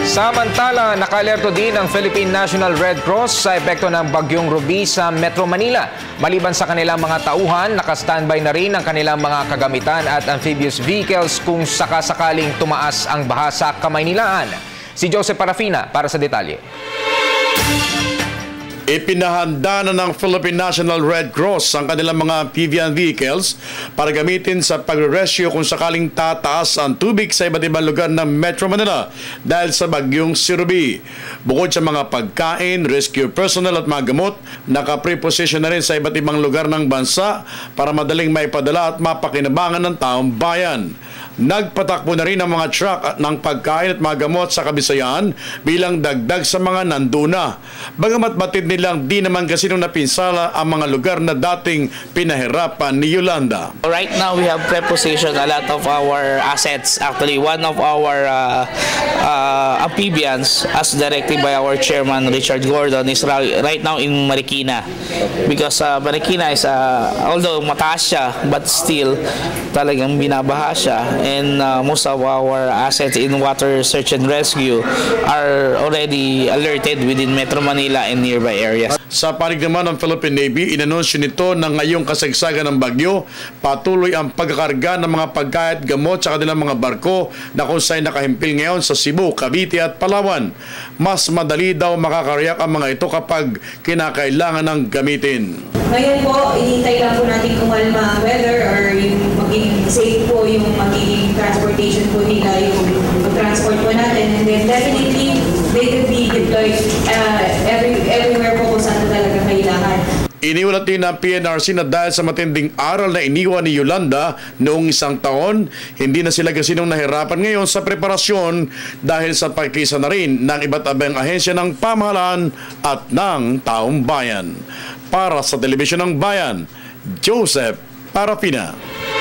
Samantala, naka-alerto din ang Philippine National Red Cross sa epekto ng Bagyong Ruby sa Metro Manila. Maliban sa kanilang mga tauhan, naka-standby na rin ang kanilang mga kagamitan at amphibious vehicles kung sakasakaling tumaas ang baha sa Kamaynilaan. Si Joseph Parafina para sa detalye. Ipinahanda na ng Philippine National Red Cross ang kanilang mga amphibian vehicles para gamitin sa pagre-rescue kung sakaling tataas ang tubig sa iba't ibang lugar ng Metro Manila dahil sa bagyong si Ruby. Bukod sa mga pagkain, rescue personnel at mga gamot, naka-preposition na rin sa iba't ibang lugar ng bansa para madaling maipadala at mapakinabangan ng taong bayan. Nagpatakbo na rin ang mga truck at ng pagkain at mga gamot sa Kabisayan bilang dagdag sa mga nanduna. Bagamat batid nilang di naman kasi nung napinsala ang mga lugar na dating pinahirapan ni Yolanda. Right now we have prepositioned a lot of our assets. Actually, one of our amphibians, as directed by our chairman Richard Gordon, is right now in Marikina. Because Marikina is, although mataas siya, but still talagang binabaha siya. And most of our assets in water search and rescue are already alerted within Metro Manila and nearby areas. Sa panig naman ng Philippine Navy, inanunsyo nito na ngayong kasagsagan ng bagyo, patuloy ang pagkakarga ng mga pagkain at gamot sa kanilang mga barko na kung saan nakahimpil ngayon sa Cebu, Cavite at Palawan. Mas madali daw makakariyak ang mga ito kapag kinakailangan ng gamitin. Ngayon po, inintay lang po natin kumalma ang weather or yung maging safe po yung magiging transportation po nila, yung transport po natin. And then definitely, they could be deployed everywhere po kung saan talaga kailangan. Iniulat din ng PNRC na dahil sa matinding aral na iniwan ni Yolanda noong isang taon, hindi na sila gasinong nahirapan ngayon sa preparasyon dahil sa pagkisa na rin ng iba't ibang ahensya ng pamahalaan at ng taong bayan. Para sa Telebisyon ng Bayan, Joseph Parafina.